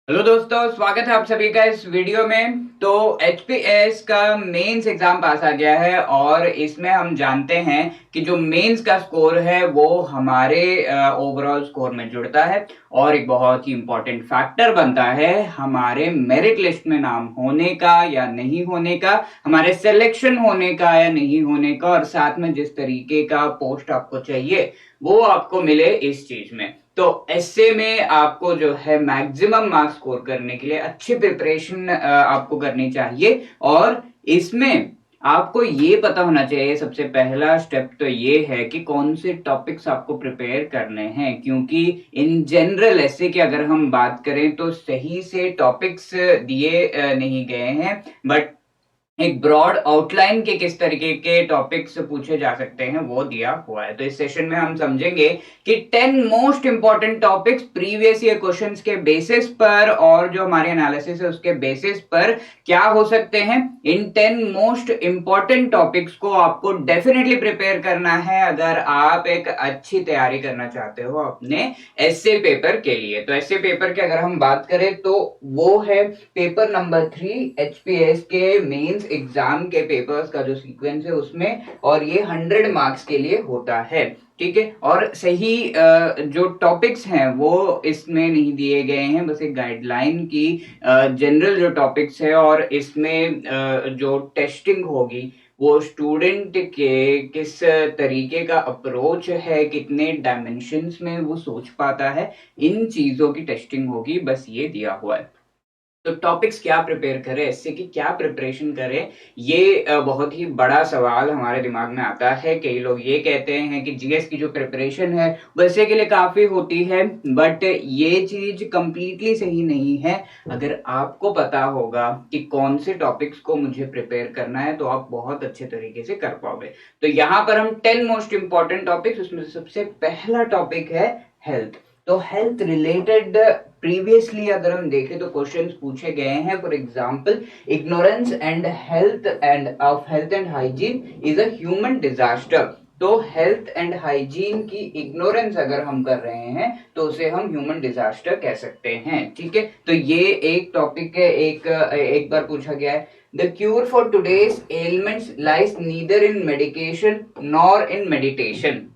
Hello दोस्तों, स्वागत है आप सभी का इस वीडियो में। तो एचपीएस का मेंस एग्जाम पास आ गया है और इसमें हम जानते हैं कि जो मेंस का स्कोर है वो हमारे ओवरऑल स्कोर में जुड़ता है और एक बहुत ही इंपॉर्टेंट फैक्टर बनता है हमारे मेरिट लिस्ट में नाम होने का या नहीं होने का, हमारे सिलेक्शन होने का या नहीं होने का, और साथ में जिस तरीके का पोस्ट आपको चाहिए वो आपको मिले इस चीज में। तो एसए में आपको जो है मैक्सिमम मार्क्स स्कोर करने के लिए अच्छी प्रिपरेशन आपको करनी चाहिए। और इसमें आपको ये पता होना चाहिए, सबसे पहला स्टेप तो ये है कि कौन से टॉपिक्स आपको प्रिपेयर करने हैं, क्योंकि इन जनरल ऐसे कि अगर हम बात करें तो सही से टॉपिक्स दिए नहीं गए हैं, बट एक ब्रॉड आउटलाइन के किस तरीके के टॉपिक्स पूछे जा सकते हैं वो दिया हुआ है। तो इस सेशन में हम समझेंगे कि 10 most important topics previous year questions के बेसिस पर और जो हमारे एनालिसिस है उसके बेसिस पर क्या हो सकते हैं। इन 10 मोस्ट इंपॉर्टेंट टॉपिक्स को आपको डेफिनेटली प्रिपेयर करना है अगर आप एक अच्छी तैयारी करना चाहते हो अपने एसए पेपर के लिए। तो एसए पेपर की अगर हम बात करें तो वो है पेपर नंबर 3 एचपीएस के मेंस एग्जाम के पेपर्स का जो सीक्वेंस है उसमें, और ये 100 मार्क्स के लिए होता है। ठीक है, और सही जो टॉपिक्स हैं वो इसमें नहीं दिए गए हैं, बस एक गाइडलाइन की जनरल जो टॉपिक्स है, और इसमें जो टेस्टिंग होगी वो स्टूडेंट के किस तरीके का अप्रोच है, कितने डायमेंशंस में वो सोच पाता है, इन चीजों की टेस्टिंग होगी, बस ये दिया हुआ है। तो टॉपिक्स क्या प्रिपेयर करें, इससे कि क्या प्रिपरेशन करें, ये बहुत ही बड़ा सवाल हमारे दिमाग में आता है। कई लोग ये कहते हैं कि जीएस की जो प्रिपरेशन है वैसे के लिए काफी होती है, बट ये चीज कंप्लीटली सही नहीं है। अगर आपको पता होगा कि कौन से टॉपिक्स को मुझे प्रिपेयर करना है तो आप बहुत अच्छे तरीके से कर पाओगे। तो यहाँ पर हम 10 मोस्ट इंपॉर्टेंट टॉपिक्स, उसमें से सबसे पहला टॉपिक है हेल्थ। तो हेल्थ रिलेटेड प्रीवियसली अगर हम देखें तो क्वेश्चंस पूछे गए हैं। For example, ignorance and health and hygiene is a human disaster. तो हेल्थ एंड हाइजीन की इग्नोरेंस अगर हम कर रहे हैं तो उसे हम ह्यूमन डिजास्टर कह सकते हैं। ठीक है, तो ये एक टॉपिक है। एक बार पूछा गया है, the cure for today's elements lies neither in medication nor in meditation.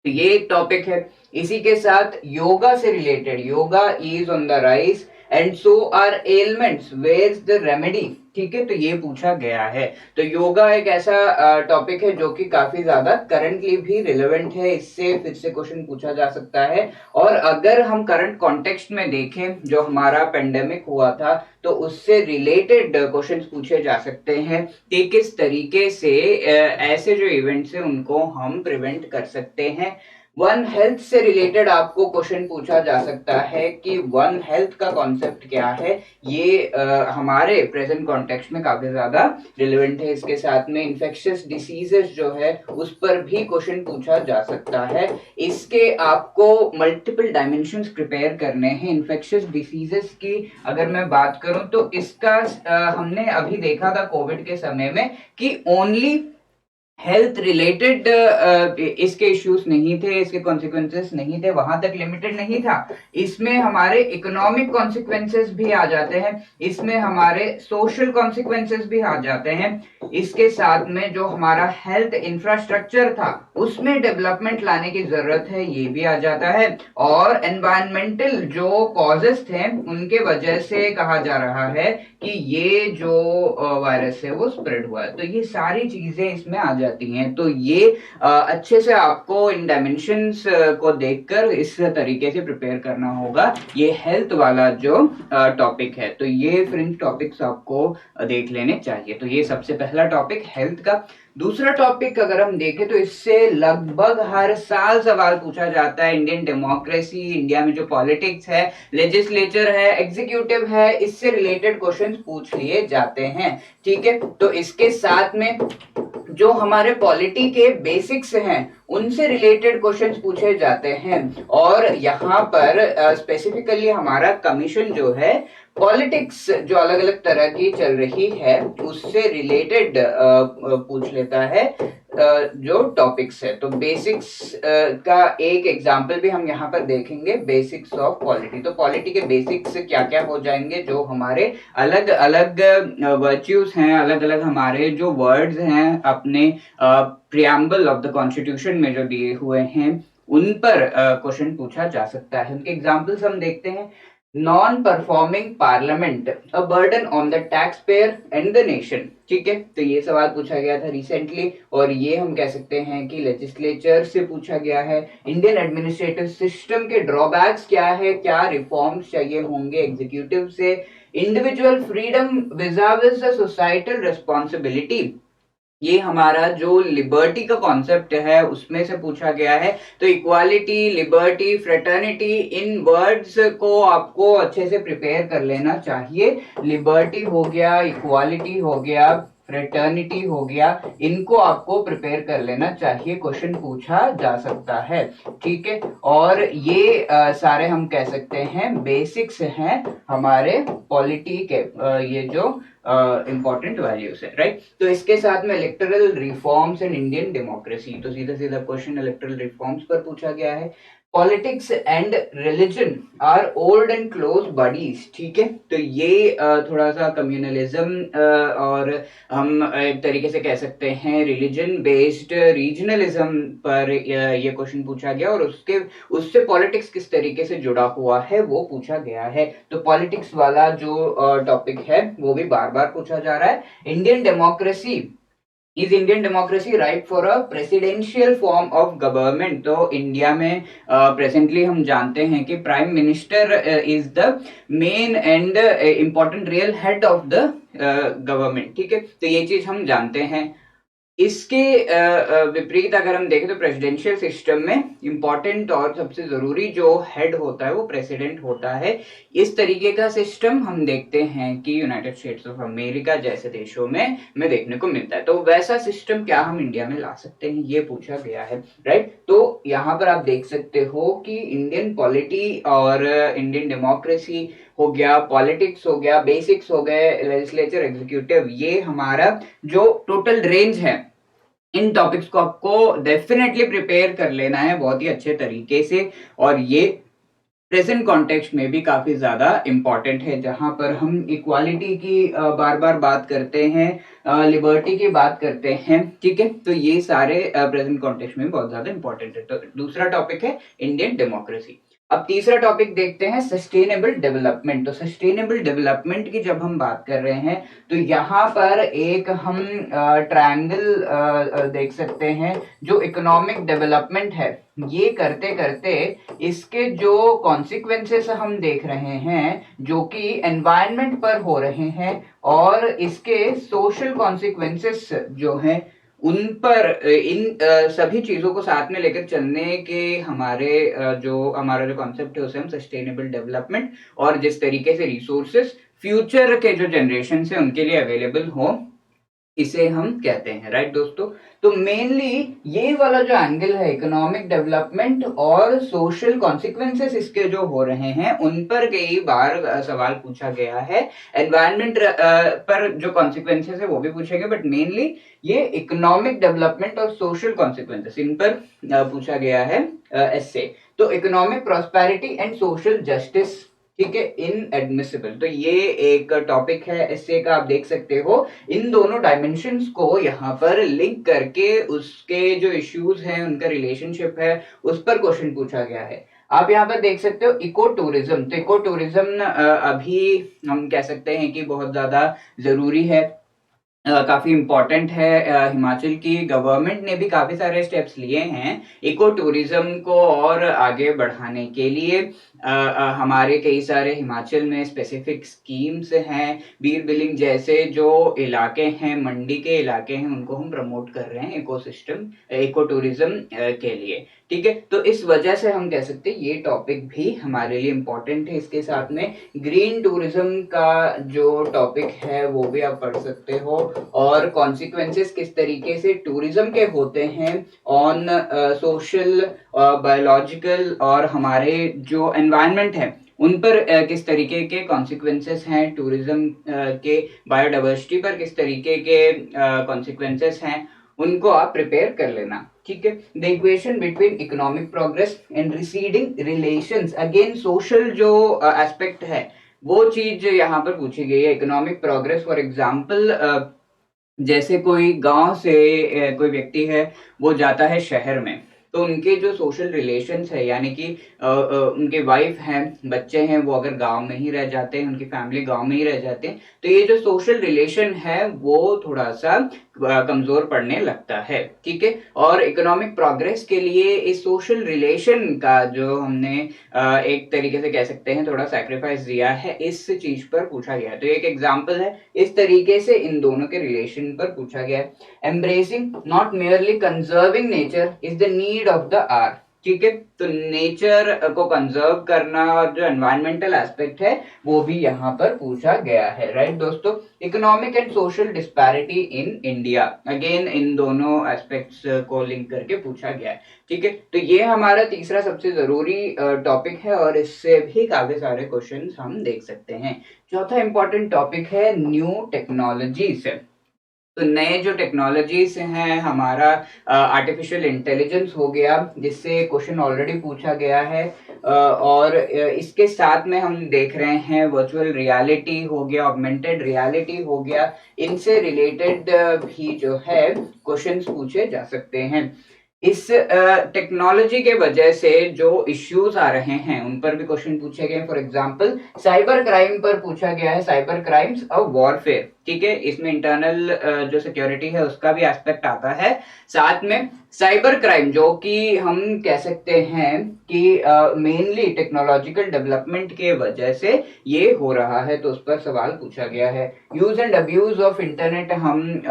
तो ये एक टॉपिक है। इसी के साथ योगा से related, yoga is on the rise and so are elements, where is the remedy. ठीक है, तो ये पूछा गया है। तो योगा एक ऐसा टॉपिक है जो कि काफी ज्यादा करंटली भी रिलेवेंट है, इससे फिर से क्वेश्चन पूछा जा सकता है। और अगर हम करंट कॉन्टेक्स्ट में देखें, जो हमारा पेंडेमिक हुआ था, तो उससे रिलेटेड क्वेश्चंस पूछे जा सकते हैं कि किस तरीके से ऐसे जो इवेंट्स हैं उनको हम प्रिवेंट कर सकते हैं। वन हेल्थ से रिलेटेड आपको क्वेश्चन पूछा जा सकता है कि वन हेल्थ का कॉन्सेप्ट क्या है। ये हमारे प्रेजेंट कॉन्टेक्स्ट में काफी ज्यादा रिलेवेंट है। इसके साथ में इन्फेक्शियस डिसीजेस जो है उस पर भी क्वेश्चन पूछा जा सकता है। इसके आपको मल्टीपल डायमेंशंस प्रिपेयर करने हैं। इन्फेक्शियस डिसीजेस की अगर मैं बात करूं तो इसका हमने अभी देखा था कोविड के समय में कि ओनली हेल्थ रिलेटेड इसके इश्यूज नहीं थे, इसके कॉन्सिक्वेंसेस नहीं थे, वहां तक लिमिटेड नहीं था। इसमें हमारे इकोनॉमिक कॉन्सिक्वेंसेस भी आ जाते हैं, इसमें हमारे सोशल कॉन्सिक्वेंसेस भी आ जाते हैं। इसके साथ में जो हमारा हेल्थ इंफ्रास्ट्रक्चर था उसमें डेवलपमेंट लाने की जरूरत है, ये भी आ जाता है। और एनवायरमेंटल जो कॉजेस थे उनके वजह से कहा जा रहा है कि ये जो वायरस है वो स्प्रेड हुआ है। तो ये सारी चीजें इसमें आ जाती हैं। तो ये अच्छे से आपको इन डायमेंशंस को देखकर इस तरीके से प्रिपेयर करना होगा, ये हेल्थ वाला जो टॉपिक है। तो ये फ्रिंज टॉपिक्स आपको देख लेने चाहिए। तो ये सबसे पहला टॉपिक हेल्थ का। दूसरा टॉपिक अगर हम देखें तो इससे लगभग हर साल सवाल पूछा जाता है। इंडियन डेमोक्रेसी, इंडिया में जो पॉलिटिक्स है, लेजिस्लेचर है, एग्जीक्यूटिव है, इससे रिलेटेड क्वेश्चंस पूछ लिए जाते हैं। ठीक है, तो इसके साथ में जो हमारे पॉलिटी के बेसिक्स हैं उनसे रिलेटेड क्वेश्चंस पूछे जाते हैं। और यहाँ पर स्पेसिफिकली हमारा कमीशन जो है पॉलिटिक्स जो अलग अलग तरह की चल रही है उससे रिलेटेड पूछ लेता है जो टॉपिक्स है। तो बेसिक्स का एक एग्जांपल भी हम यहाँ पर देखेंगे, बेसिक्स ऑफ पॉलिटी। तो पॉलिटी के बेसिक्स क्या क्या हो जाएंगे, जो हमारे अलग अलग वर्च्यूज हैं, अलग अलग हमारे जो वर्ड्स हैं अपने प्रियम्बल ऑफ द कॉन्स्टिट्यूशन में जो दिए हुए हैं उन पर क्वेश्चन पूछा जा सकता है। उनके एग्जाम्पल्स हम देखते हैं। Non performing parliament, a burden on the tax payer and the nation. ठीक है, तो ये सवाल पूछा गया था रिसेंटली, और ये हम कह सकते हैं कि लेजिस्लेचर से पूछा गया है। इंडियन एडमिनिस्ट्रेटिव सिस्टम के ड्रॉबैक्स क्या है, क्या रिफॉर्म्स चाहिए होंगे एग्जीक्यूटिव से। Individual freedom vis a vis the societal responsibility, ये हमारा जो लिबर्टी का कॉन्सेप्ट है उसमें से पूछा गया है। तो इक्वालिटी, लिबर्टी, फ्रेटर्निटी, इन वर्ड्स को आपको अच्छे से प्रिपेयर कर लेना चाहिए। लिबर्टी हो गया, इक्वालिटी हो गया, फ्रेटर्निटी हो गया, इनको आपको प्रिपेयर कर लेना चाहिए, क्वेश्चन पूछा जा सकता है। ठीक है, और ये सारे हम कह सकते हैं बेसिक्स हैं हमारे पॉलिटी के, ये जो इंपॉर्टेंट वैल्यूज है, राइट। तो इसके साथ में electoral reforms and Indian democracy, तो सीधा सीधा क्वेश्चन इलेक्टोरल रिफॉर्म्स पर पूछा गया है। Politics and religion are old and close buddies. ठीक है, तो ये थोड़ा सा कम्युनलिज्म और हम एक तरीके से कह सकते हैं रिलीजन बेस्ड रीजनलिज्म पर ये क्वेश्चन पूछा गया, और उससे पॉलिटिक्स किस तरीके से जुड़ा हुआ है वो पूछा गया है। तो पॉलिटिक्स वाला जो टॉपिक है वो भी बार बार पूछा जा रहा है। Indian democracy, is Indian democracy right for a presidential form of government. तो इंडिया में प्रेजेंटली हम जानते हैं कि prime minister is the main and important real head of the government. ठीक है, तो ये चीज हम जानते हैं। इसके विपरीत अगर हम देखें तो प्रेसिडेंशियल सिस्टम में इंपॉर्टेंट और सबसे जरूरी जो हेड होता है वो प्रेसिडेंट होता है। इस तरीके का सिस्टम हम देखते हैं कि यूनाइटेड स्टेट्स ऑफ अमेरिका जैसे देशों में देखने को मिलता है। तो वैसा सिस्टम क्या हम इंडिया में ला सकते हैं, ये पूछा गया है, राइट। तो यहाँ पर आप देख सकते हो कि इंडियन पॉलिटी और इंडियन डेमोक्रेसी हो गया, पॉलिटिक्स हो गया, बेसिक्स हो गए, लेजिस्लेचर, एग्जीक्यूटिव, ये हमारा जो टोटल रेंज है इन टॉपिक्स को आपको डेफिनेटली प्रिपेयर कर लेना है बहुत ही अच्छे तरीके से। और ये प्रेजेंट कॉन्टेक्स्ट में भी काफी ज्यादा इंपॉर्टेंट है, जहां पर हम इक्वालिटी की बार बार बात करते हैं, लिबर्टी की बात करते हैं। ठीक है, तो ये सारे प्रेजेंट कॉन्टेक्स्ट में बहुत ज्यादा इंपॉर्टेंट है। तो दूसरा टॉपिक है इंडियन डेमोक्रेसी। अब तीसरा टॉपिक देखते हैं सस्टेनेबल डेवलपमेंट। तो सस्टेनेबल डेवलपमेंट की जब हम बात कर रहे हैं तो यहाँ पर एक हम ट्रायंगल देख सकते हैं। जो इकोनॉमिक डेवलपमेंट है ये करते करते इसके जो कॉन्सिक्वेंसेस हम देख रहे हैं जो कि एनवायरनमेंट पर हो रहे हैं, और इसके सोशल कॉन्सिक्वेंसेस जो हैं उन पर, इन सभी चीजों को साथ में लेकर चलने के हमारा जो कॉन्सेप्ट है उसे हम सस्टेनेबल डेवलपमेंट, और जिस तरीके से रिसोर्सेस फ्यूचर के जो जनरेशन है उनके लिए अवेलेबल हो, इसे हम कहते हैं, राइट दोस्तों। तो मेनली ये वाला जो एंगल है इकोनॉमिक डेवलपमेंट और सोशल कॉन्सिक्वेंसेस इसके जो हो रहे हैं उन पर कई बार सवाल पूछा गया है। एनवायरनमेंट पर जो कॉन्सिक्वेंसेस है वो भी पूछेंगे, बट मेनली ये इकोनॉमिक डेवलपमेंट और सोशल कॉन्सिक्वेंसेस इन पर पूछा गया है एस्से। तो economic prosperity and social justice, ठीक है, इनएडमिसिबल। तो ये एक टॉपिक है एस्से का, आप देख सकते हो इन दोनों डायमेंशंस को यहाँ पर लिंक करके उसके जो इश्यूज हैं उनका रिलेशनशिप है उस पर क्वेश्चन पूछा गया है। आप यहाँ पर देख सकते हो इको टूरिज्म। तो इको टूरिज्म अभी हम कह सकते हैं कि बहुत ज्यादा जरूरी है, काफी इम्पोर्टेंट है। हिमाचल की गवर्नमेंट ने भी काफी सारे स्टेप्स लिए हैं इको टूरिज्म को और आगे बढ़ाने के लिए। हमारे कई सारे हिमाचल में स्पेसिफिक स्कीम्स हैं, बीर बिलिंग जैसे जो इलाके हैं, मंडी के इलाके हैं, उनको हम प्रमोट कर रहे हैं इको टूरिज्म के लिए। ठीक है, तो इस वजह से हम कह सकते हैं ये टॉपिक भी हमारे लिए इम्पोर्टेंट है। इसके साथ में ग्रीन टूरिज्म का जो टॉपिक है वो भी आप पढ़ सकते हो, और कॉन्सिक्वेंसेस किस तरीके से टूरिज्म के होते हैं ऑन सोशल, बायोलॉजिकल और हमारे जो एनवायरनमेंट है उन पर किस तरीके के कॉन्सिक्वेंसेस हैं, टूरिज्म के बायोडाइवर्सिटी पर किस तरीके के कॉन्सिक्वेंसेस हैं, उनको आप प्रिपेयर कर लेना। ठीक है, the equation between economic progress and receding relations, again social जो एस्पेक्ट है वो चीज यहाँ पर पूछी गई है। इकोनॉमिक प्रोग्रेस फॉर एग्जांपल, जैसे कोई गांव से कोई व्यक्ति है वो जाता है शहर में, तो उनके जो सोशल रिलेशंस है, यानी कि उनके वाइफ हैं, बच्चे हैं, वो अगर गांव में ही रह जाते हैं, उनकी फैमिली गांव में ही रह जाते हैं, तो ये जो सोशल रिलेशन है वो थोड़ा सा कमजोर पड़ने लगता है। ठीक है, और इकोनॉमिक प्रोग्रेस के लिए इस सोशल रिलेशन का जो हमने एक तरीके से कह सकते हैं थोड़ा सैक्रिफाइस दिया है, इस चीज पर पूछा गया है। तो एक एग्जांपल है, इस तरीके से इन दोनों के रिलेशन पर पूछा गया है। Embracing not merely conserving nature is the need of the hour. ठीक है, तो नेचर को कंजर्व करना और जो एनवायरमेंटल एस्पेक्ट है वो भी यहाँ पर पूछा गया है। राइट दोस्तों, economic and social disparity in India, again in दोनों एस्पेक्ट्स को लिंक करके पूछा गया है। ठीक है, तो ये हमारा तीसरा सबसे जरूरी टॉपिक है, और इससे भी काफी सारे क्वेश्चंस हम देख सकते हैं। चौथा इंपॉर्टेंट टॉपिक है न्यू टेक्नोलॉजीज। तो नए जो टेक्नोलॉजीज हैं, हमारा आर्टिफिशियल इंटेलिजेंस हो गया, जिससे क्वेश्चन ऑलरेडी पूछा गया है, और इसके साथ में हम देख रहे हैं वर्चुअल रियलिटी हो गया, ऑगमेंटेड रियलिटी हो गया, इनसे रिलेटेड भी जो है क्वेश्चंस पूछे जा सकते हैं। इस टेक्नोलॉजी के वजह से जो इश्यूज आ रहे हैं उन पर भी क्वेश्चन पूछे गए। फॉर एग्जांपल साइबर क्राइम पर पूछा गया है, साइबर क्राइम्स और वॉरफेयर। ठीक है, इसमें इंटरनल जो सिक्योरिटी है उसका भी एस्पेक्ट आता है, साथ में साइबर क्राइम जो कि हम कह सकते हैं कि मेनली टेक्नोलॉजिकल डेवलपमेंट के वजह से ये हो रहा है, तो उस पर सवाल पूछा गया है। Use and abuse of internet, हम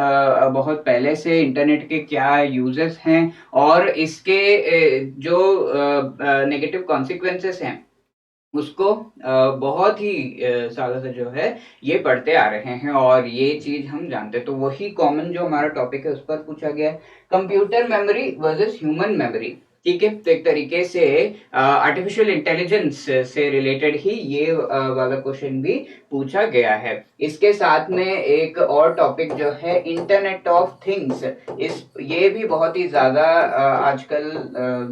बहुत पहले से इंटरनेट के क्या यूजेस हैं और इसके जो नेगेटिव कॉन्सिक्वेंसेस हैं उसको बहुत ही सालों से जो है ये पढ़ते आ रहे हैं, और ये चीज हम जानते हैं। तो वही कॉमन जो हमारा टॉपिक है उस पर पूछा गया है, computer memory versus human memory. ठीक है, तो एक तरीके से आर्टिफिशियल इंटेलिजेंस से रिलेटेड ही ये वाला क्वेश्चन भी पूछा गया है। इसके साथ में एक और टॉपिक जो है इंटरनेट ऑफ थिंग्स, ये भी बहुत ही ज्यादा आजकल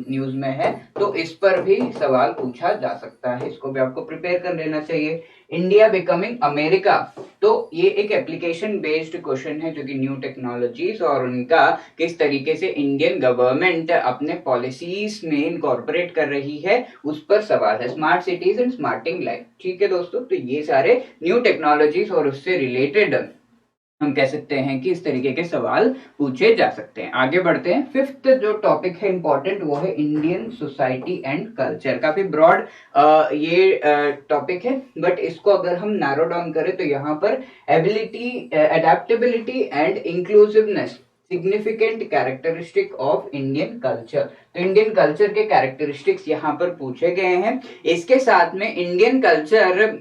न्यूज में है, तो इस पर भी सवाल पूछा जा सकता है, इसको भी आपको प्रिपेयर कर लेना चाहिए। इंडिया बिकमिंग अमेरिका, तो ये एक एप्लीकेशन बेस्ड क्वेश्चन है जो कि न्यू टेक्नोलॉजीज और उनका किस तरीके से इंडियन गवर्नमेंट अपने पॉलिसीज में इनकॉर्पोरेट कर रही है उस पर सवाल है। Smart cities and smarting life. ठीक है दोस्तों, तो ये सारे न्यू टेक्नोलॉजीज और उससे रिलेटेड हम कह सकते हैं कि इस तरीके के सवाल पूछे जा सकते हैं। आगे बढ़ते हैं, फिफ्थ जो टॉपिक है इंपॉर्टेंट वो है इंडियन सोसाइटी एंड कल्चर। काफी ब्रॉड ये टॉपिक है, बट इसको अगर हम नैरो डाउन करें तो यहाँ पर ability, adaptability and inclusiveness significant characteristic of Indian culture. तो इंडियन कल्चर के कैरेक्टरिस्टिक्स यहाँ पर पूछे गए हैं। इसके साथ में इंडियन कल्चर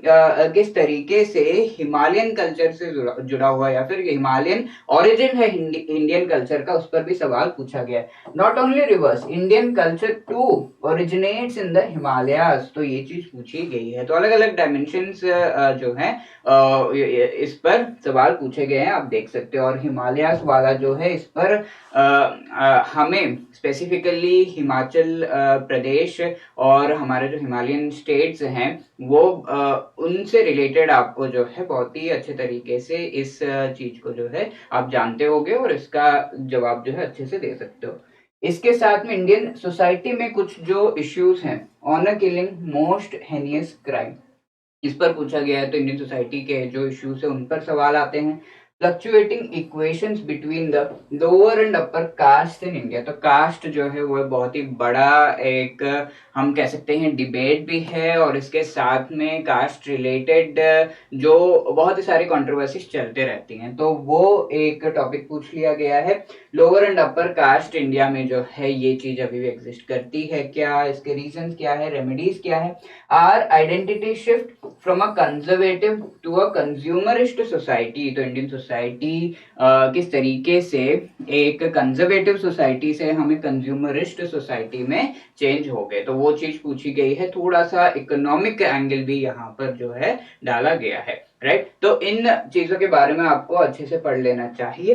किस तरीके से हिमालयन कल्चर से जुड़ा हुआ है, या फिर हिमालयन ओरिजिन है इंडियन कल्चर का, उस पर भी सवाल पूछा गया है। Not only rivers, Indian culture too originates in the Himalayas, तो ये चीज पूछी गई है। तो अलग अलग डायमेंशंस जो हैं इस पर सवाल पूछे गए हैं, आप देख सकते हो। और हिमालयाज वाला जो है इस पर हमें स्पेसिफिकली हिमाचल प्रदेश और हमारे जो हिमालयन स्टेट्स हैं वो उनसे रिलेटेड आपको जो है बहुत ही अच्छे तरीके से इस चीज को जो है आप जानते होगे और इसका जवाब जो है अच्छे से दे सकते हो। इसके साथ में इंडियन सोसाइटी में कुछ जो इश्यूज हैं, ऑनर किलिंग मोस्ट हेनियस क्राइम, इस पर पूछा गया है। तो इंडियन सोसाइटी के जो इश्यूज है उन पर सवाल आते हैं। Fluctuating equations between the lower and upper caste in India. तो कास्ट जो है वो बहुत ही बड़ा एक हम कह सकते हैं डिबेट भी है, और इसके साथ में कास्ट रिलेटेड जो बहुत ही सारी कंट्रोवर्सीज चलते रहती हैं, तो वो एक टॉपिक पूछ लिया गया है। Lower and upper caste India में जो है ये चीज अभी भी एग्जिस्ट करती है क्या, इसके रीजंस क्या है, रेमेडीज क्या है। Our identity shift from a conservative to a consumerist society. तो इंडियन सोसाइटी किस तरीके से एक कंजर्वेटिव सोसाइटी से हमें कंज्यूमरिस्ट सोसाइटी में चेंज हो गए, तो वो चीज पूछी गई है। थोड़ा सा इकोनॉमिक एंगल भी यहाँ पर जो है डाला गया है, राइट। तो इन चीजों के बारे में आपको अच्छे से पढ़ लेना चाहिए,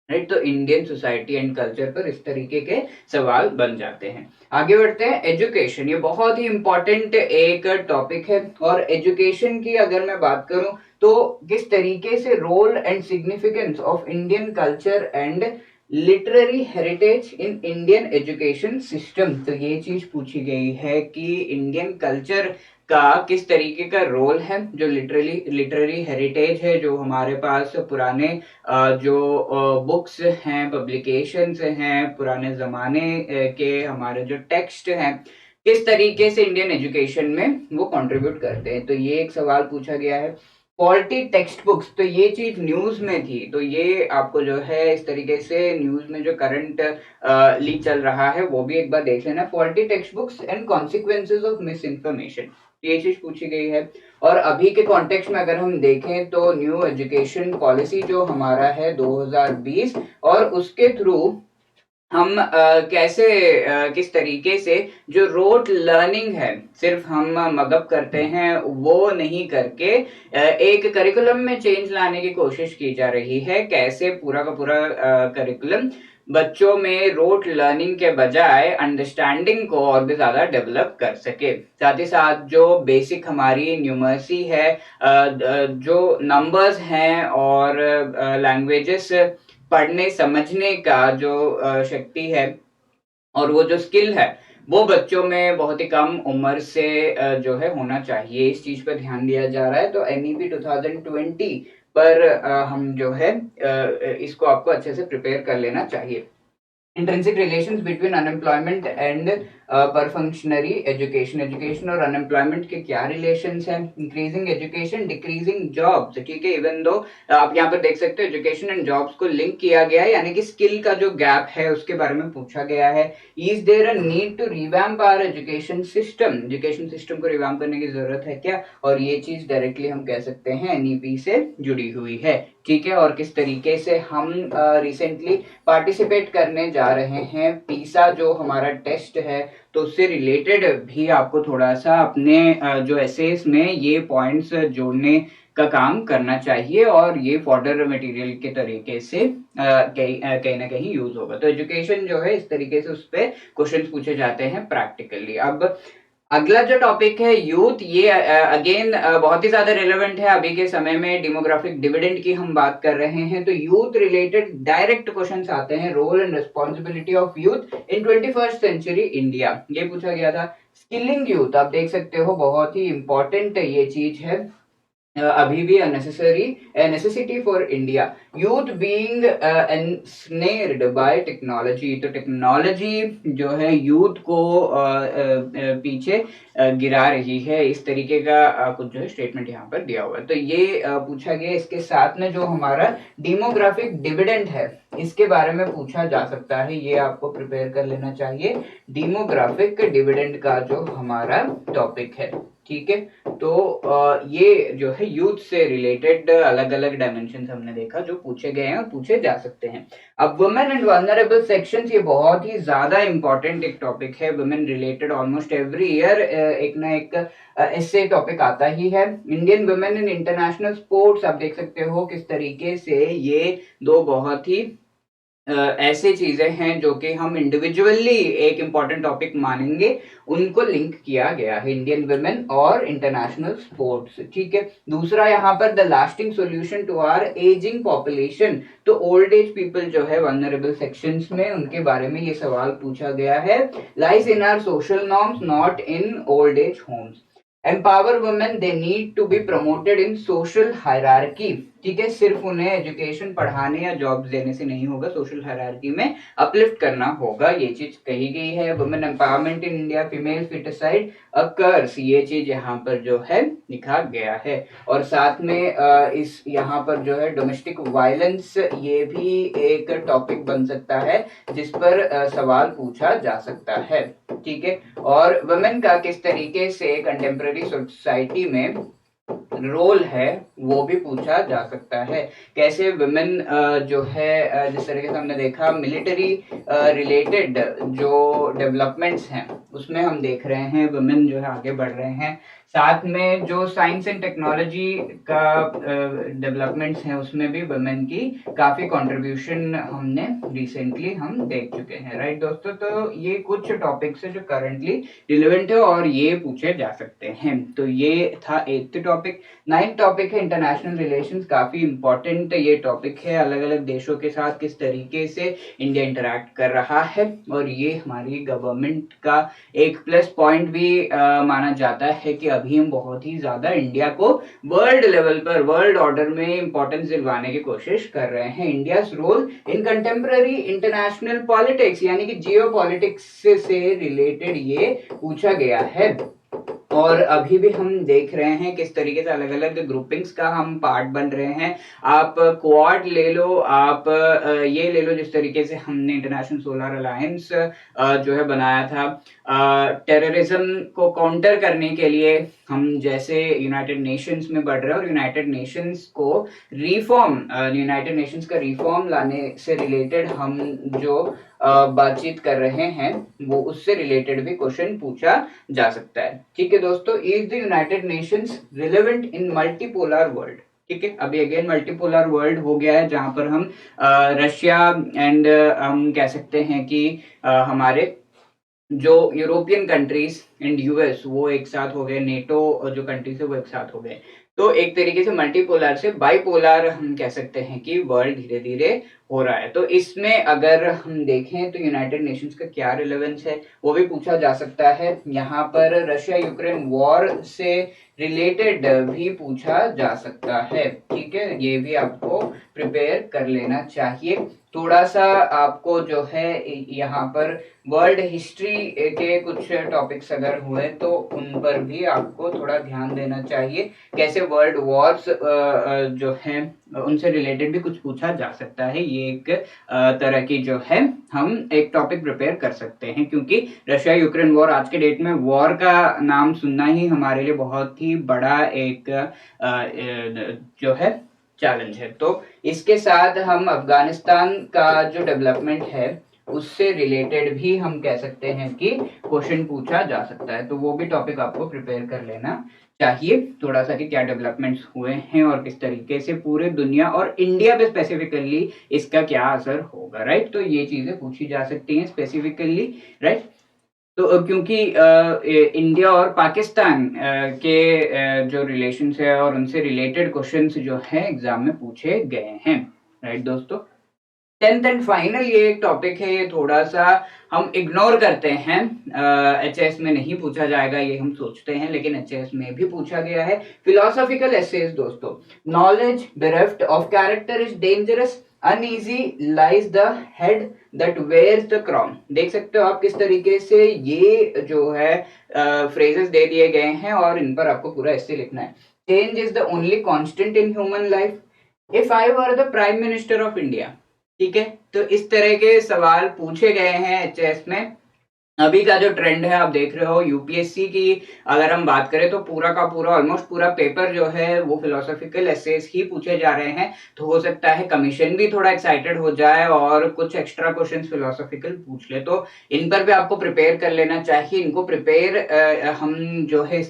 राइट। तो इंडियन सोसाइटी एंड कल्चर पर इस तरीके के सवाल बन जाते हैं। आगे बढ़ते हैं। एजुकेशन, ये बहुत ही इंपॉर्टेंट एक टॉपिक है, और एजुकेशन की अगर मैं बात करूं तो किस तरीके से role and significance of Indian culture and literary heritage in Indian education system. तो ये चीज पूछी गई है कि इंडियन कल्चर का किस तरीके का रोल है, जो लिटरेरी हेरिटेज है, जो हमारे पास पुराने जो बुक्स हैं, पब्लिकेशंस हैं, पुराने जमाने के हमारे जो टेक्स्ट हैं, किस तरीके से इंडियन एजुकेशन में वो कंट्रीब्यूट करते हैं। तो ये एक सवाल पूछा गया है। फॉल्टी टेक्स्ट बुक्स, तो ये चीज न्यूज में थी, तो ये आपको जो है इस तरीके से न्यूज में जो करंट लीक चल रहा है वो भी एक बार देख लेना। Faulty text books and consequences of miss information, ये चीज पूछी गई है। और अभी के कॉन्टेक्स्ट में अगर हम देखें तो न्यू एजुकेशन पॉलिसी जो हमारा है 2020, और उसके थ्रू हम कैसे किस तरीके से जो रोट लर्निंग है सिर्फ हम मगअप करते हैं वो नहीं करके एक करिकुलम में चेंज लाने की कोशिश की जा रही है। कैसे पूरा का पूरा करिकुलम बच्चों में रोट लर्निंग के बजाय अंडरस्टैंडिंग को और भी ज्यादा डेवलप कर सके। साथ ही साथ जो बेसिक हमारी न्यूमर्सी है, जो नंबर्स हैं, और लैंग्वेजेस पढ़ने समझने का जो शक्ति है और वो जो स्किल है, वो बच्चों में बहुत ही कम उम्र से जो है होना चाहिए। इस चीज पर ध्यान दिया जा रहा है। तो एनईपी 2020 पर हम जो है इसको आपको अच्छे से प्रिपेयर कर लेना चाहिए। Intrinsic relations between unemployment and perfunctory education, education और अनएम्प्लॉयमेंट के क्या रिलेशंस हैं। इंक्रीजिंग एजुकेशन, डिक्रीजिंग जॉब्स, ठीक है। इवन दो आप यहाँ पर देख सकते हो एजुकेशन एंड जॉब्स को लिंक किया गया है, यानी कि स्किल का जो गैप है उसके बारे में पूछा गया है। Is there a need to revamp our education system, education system को रिवैम्प करने की जरूरत है क्या। और ये चीज डायरेक्टली हम कह सकते हैं एनईपी से जुड़ी हुई है, ठीक है। और किस तरीके से हम रिसेंटली पार्टिसिपेट करने जा रहे हैं पीसा जो हमारा टेस्ट है, तो उससे रिलेटेड भी आपको थोड़ा सा अपने जो एसेस में ये पॉइंट्स जोड़ने का काम करना चाहिए, और ये फॉर्डर मटेरियल के तरीके से कहीं ना कहीं यूज होगा। तो एजुकेशन जो है इस तरीके से उस पर क्वेश्चन पूछे जाते हैं प्रैक्टिकली। अब अगला जो टॉपिक है यूथ, ये अगेन बहुत ही ज्यादा रिलेवेंट है अभी के समय में। डेमोग्राफिक डिविडेंड की हम बात कर रहे हैं, तो यूथ रिलेटेड डायरेक्ट क्वेश्चंस आते हैं। Role and responsibility of youth in 21st century India, ये पूछा गया था। स्किलिंग यूथ, आप देख सकते हो बहुत ही इंपॉर्टेंट ये चीज है, अभी भी necessity for India. Youth being ensnared by technology, तो टेक्नोलॉजी जो है यूथ को पीछे गिरा रही है, इस तरीके का कुछ जो है स्टेटमेंट यहाँ पर दिया हुआ है। तो ये पूछा गया। इसके साथ में जो हमारा डेमोग्राफिक डिविडेंड है इसके बारे में पूछा जा सकता है, ये आपको प्रिपेयर कर लेना चाहिए। डेमोग्राफिक डिविडेंड का जो हमारा टॉपिक है, ठीक है। तो ये जो है यूथ से रिलेटेड अलग अलग डायमेंशन हमने देखा जो पूछे गए हैं और पूछे जा सकते हैं। अब वुमेन एंड वल्नरेबल सेक्शंस, ये बहुत ही ज्यादा इंपॉर्टेंट एक टॉपिक है। Women related almost every year एक ना एक ऐसे टॉपिक आता ही है। Indian women in international sports, आप देख सकते हो किस तरीके से ये दो बहुत ही ऐसे चीजें हैं जो कि हम इंडिविजुअली एक इंपॉर्टेंट टॉपिक मानेंगे, उनको लिंक किया गया है, इंडियन वुमेन और इंटरनेशनल स्पोर्ट्स, ठीक है। दूसरा यहाँ पर the lasting solution to our ageing population, तो ओल्ड एज पीपल जो है वल्नरेबल सेक्शंस में, उनके बारे में ये सवाल पूछा गया है। Lies in our social norms not in old age homes. Empower women, they need to be promoted in social hierarchy. ठीक है, सिर्फ उन्हें एजुकेशन पढ़ाने या जॉब देने से नहीं होगा, सोशल हायरार्की में अपलिफ्ट करना होगा, ये चीज कही गई है। Women empowerment in India, female foeticide occurs, ये चीज यहाँ पर जो है लिखा गया है। और साथ में इस यहाँ पर जो है डोमेस्टिक वायलेंस, ये भी एक टॉपिक बन सकता है जिस पर सवाल पूछा जा सकता है। ठीक है, और वुमेन का किस तरीके से कंटेम्प्रेरी सोसाइटी में रोल है वो भी पूछा जा सकता है। कैसे वुमेन जो है जिस तरीके से हमने देखा मिलिट्री रिलेटेड जो डेवलपमेंट्स हैं उसमें हम देख रहे हैं वुमेन जो है आगे बढ़ रहे हैं। साथ में जो साइंस एंड टेक्नोलॉजी का डेवलपमेंट्स हैं उसमें भी वुमेन की काफी कंट्रीब्यूशन हमने रिसेंटली हम देख चुके हैं। राइट दोस्तों, तो ये कुछ टॉपिक्स है जो करंटली रिलेवेंट है और ये पूछे जा सकते हैं। तो ये था 8th टॉपिक। 9th टॉपिक है इंटरनेशनल रिलेशंस, काफी इंपॉर्टेंट ये टॉपिक है। अलग अलग देशों के साथ किस तरीके से इंडिया इंटरैक्ट कर रहा है, और ये हमारी गवर्नमेंट का एक प्लस पॉइंट भी माना जाता है कि अभी हम बहुत ही ज्यादा इंडिया को वर्ल्ड लेवल पर, वर्ल्ड ऑर्डर में इंपॉर्टेंस दिलवाने की कोशिश कर रहे हैं। India's role in contemporary international politics, यानी कि जियो पॉलिटिक्स से रिलेटेड ये पूछा गया है। और अभी भी हम देख रहे हैं किस तरीके से अलग अलग ग्रुपिंग्स का हम पार्ट बन रहे हैं। आप क्वाड ले लो, आप ये ले लो, जिस तरीके से हमने इंटरनेशनल सोलर अलायंस जो है बनाया था टेररिज्म को काउंटर करने के लिए। हम जैसे यूनाइटेड नेशंस में बढ़ रहे हैं और यूनाइटेड नेशंस को रिफॉर्म, यूनाइटेड नेशंस का रिफॉर्म लाने से रिलेटेड हम जो बातचीत कर रहे हैं वो उससे रिलेटेड भी क्वेश्चन पूछा जा सकता है। ठीक है दोस्तों, is the United Nations relevant in multipolar world? ठीक है, अभी अगेन मल्टीपोलर वर्ल्ड हो गया है जहां पर हम रशिया एंड हम कह सकते हैं कि हमारे जो यूरोपियन कंट्रीज एंड यूएस वो एक साथ हो गए, नेटो जो कंट्रीज है वो एक साथ हो गए। तो एक तरीके से मल्टीपोलर से बाइपोलर हम कह सकते हैं कि वर्ल्ड धीरे धीरे हो रहा है। तो इसमें अगर हम देखें तो यूनाइटेड नेशंस का क्या रिलेवेंस है वो भी पूछा जा सकता है। यहाँ पर रशिया यूक्रेन वॉर से रिलेटेड भी पूछा जा सकता है। ठीक है, ये भी आपको प्रिपेयर कर लेना चाहिए। थोड़ा सा आपको जो है यहाँ पर वर्ल्ड हिस्ट्री के कुछ टॉपिक्स अगर हुए तो उन पर भी आपको थोड़ा ध्यान देना चाहिए। कैसे वर्ल्ड वॉर्स जो हैं उनसे रिलेटेड भी कुछ पूछा जा सकता है। ये एक तरह की जो है हम एक टॉपिक प्रिपेयर कर सकते हैं, क्योंकि रशिया यूक्रेन वॉर आज के डेट में वॉर का नाम सुनना ही हमारे लिए बहुत ही बड़ा एक जो है चैलेंज है। तो इसके साथ हम अफगानिस्तान का जो डेवलपमेंट है उससे रिलेटेड भी हम कह सकते हैं कि क्वेश्चन पूछा जा सकता है। तो वो भी टॉपिक आपको प्रिपेयर कर लेना चाहिए थोड़ा सा कि क्या डेवलपमेंट्स हुए हैं और किस तरीके से पूरे दुनिया और इंडिया पे स्पेसिफिकली इसका क्या असर होगा। राइट, तो ये चीजें पूछी जा सकती हैं स्पेसिफिकली। राइट, तो क्योंकि इंडिया और पाकिस्तान के जो रिलेशंस है और उनसे रिलेटेड क्वेश्चंस जो है एग्जाम में पूछे गए हैं। राइट दोस्तों, 10th एंड फाइनल ये एक टॉपिक है, ये थोड़ा सा हम इग्नोर करते हैं। एचएस में नहीं पूछा जाएगा ये हम सोचते हैं, लेकिन एचएस में भी पूछा गया है। फिलोसॉफिकल एसेज दोस्तों, knowledge bereft of character is dangerous, uneasy lies the head that wears the crown. देख सकते हो आप किस तरीके से ये जो है फ्रेजेस दे दिए गए हैं और इन पर आपको पूरा ऐसे लिखना है। Change is the only constant in human life, if I were the prime minister of India. ठीक है, तो इस तरह के सवाल पूछे गए हैं एचएस में। अभी का जो ट्रेंड है आप देख रहे हो, यूपीएससी की अगर हम बात करें तो पूरा का पूरा ऑलमोस्ट पूरा पेपर जो है वो फिलोसॉफिकल एसेस ही पूछे जा रहे हैं। तो हो सकता है कमीशन भी थोड़ा एक्साइटेड हो जाए और कुछ एक्स्ट्रा क्वेश्चंस फिलोसॉफिकल पूछ ले, तो इन पर भी आपको प्रिपेयर कर लेना चाहिए। इनको प्रिपेयर हम जो है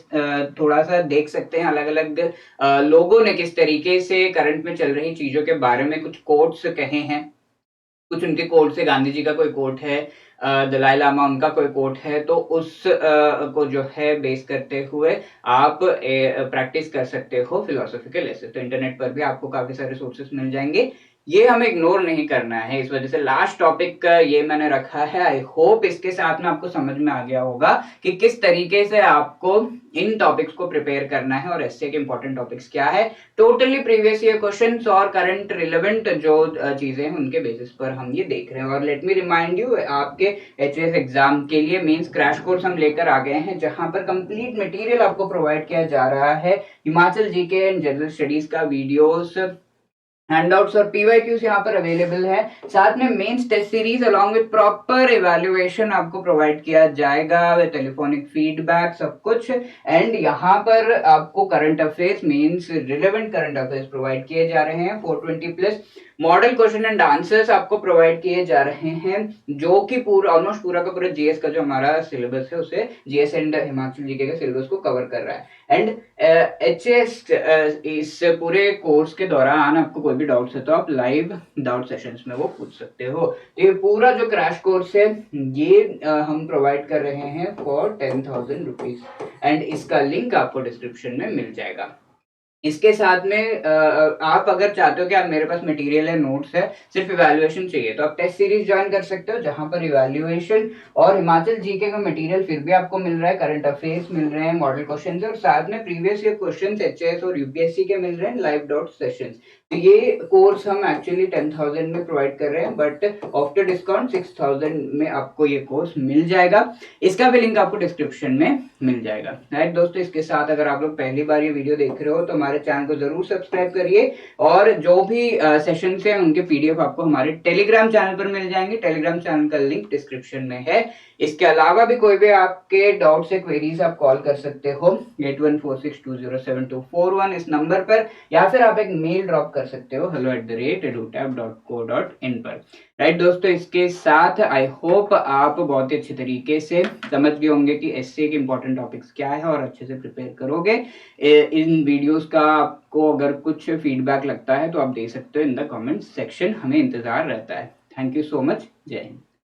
थोड़ा सा देख सकते हैं अलग अलग लोगों ने किस तरीके से करंट में चल रही चीजों के बारे में कुछ कोट्स कहे हैं। कुछ उनके कोट से, गांधी जी का कोई कोट है, दलाई लामा उनका कोई कोट है, तो उस को जो है बेस करते हुए आप प्रैक्टिस कर सकते हो फिलोसॉफिकल एसे। तो इंटरनेट पर भी आपको काफी सारे सोर्सेस मिल जाएंगे ये हमें इग्नोर नहीं करना है। इस वजह से लास्ट टॉपिक ये मैंने रखा है। आई होप इसके साथ में आपको समझ में आ गया होगा कि किस तरीके से आपको इन टॉपिक्स को प्रिपेयर करना है और एसए के इंपॉर्टेंट टॉपिक्स क्या है। टोटली प्रीवियस ईयर क्वेश्चंस और करंट रिलेवेंट जो चीजें हैं उनके बेसिस पर हम ये देख रहे हैं। और लेट मी रिमाइंड यू, आपके एचएएस एग्जाम के लिए मेंस क्रैश कोर्स हम लेकर आ गए हैं, जहां पर कंप्लीट मटेरियल आपको प्रोवाइड किया जा रहा है। Himachal GK and general studies का वीडियोस, हैंडआउट्स और पीवाईक्यूज यहाँ पर अवेलेबल है। साथ में mains test series along with proper evaluation आपको प्रोवाइड किया जाएगा, विद टेलीफोनिक फीडबैक सब कुछ। एंड यहाँ पर आपको current affairs, mains relevant current affairs provide किए जा रहे हैं। 420 plus model question and answers आपको प्रोवाइड किए जा रहे हैं, जो कि पूरा ऑलमोस्ट पूरा का पूरा जीएस का जो हमारा सिलेबस है उसे जीएस एंड हिमाचल जीके के सिलेबस को कवर कर रहा है। एंड एचएस इस पूरे कोर्स के दौरान आपको कोई भी डाउट्स है तो आप लाइव डाउट सेशंस में वो पूछ सकते हो। तो ये पूरा जो क्रैश कोर्स है ये हम प्रोवाइड कर रहे हैं फॉर 10,000 रुपीज, एंड इसका लिंक आपको डिस्क्रिप्शन में मिल जाएगा। इसके साथ में आप अगर चाहते हो कि आप मेरे पास मटेरियल है, नोट्स है, सिर्फ इवैल्यूएशन चाहिए, तो आप टेस्ट सीरीज ज्वाइन कर सकते हो, जहां पर इवैल्यूएशन और हिमाचल जीके का मटेरियल फिर भी आपको मिल रहा है, करंट अफेयर्स मिल रहे हैं, मॉडल क्वेश्चंस और साथ में प्रीवियस ईयर क्वेश्चंस एचएएस और यूपीएससी के मिल रहे हैं, लाइव डाउट सेशंस। तो ये कोर्स हम एक्चुअली 10,000 में प्रोवाइड कर रहे हैं, बट आफ्टर डिस्काउंट 6,000 में आपको ये कोर्स मिल जाएगा। इसका भी लिंक आपको डिस्क्रिप्शन में मिल जाएगा। राइट दोस्तों, इसके साथ अगर आप लोग पहली बार ये वीडियो देख रहे हो तो हमारे चैनल को जरूर सब्सक्राइब करिए, और जो भी सेशंस हैं उनके पीडीएफ आपको हमारे टेलीग्राम चैनल पर मिल जाएंगे। टेलीग्राम चैनल का लिंक डिस्क्रिप्शन में है। इसके अलावा भी कोई भी आपके डाउट्स या क्वेरीज आप कॉल कर सकते हो 8146207241 इस नंबर पर, या फिर आप एक मेल ड्रॉप कर सकते हो hello@edutap.co.in पर। राइट दोस्तों, इसके साथ आई होप आप बहुत ही अच्छे तरीके से समझ गए होंगे कि एसए के इंपॉर्टेंट टॉपिक्स क्या है और अच्छे से प्रिपेयर करोगे। इन वीडियोस का आपको अगर कुछ फीडबैक लगता है तो आप दे सकते हो इन द कमेंट सेक्शन, हमें इंतजार रहता है। थैंक यू सो मच, जय हिंद।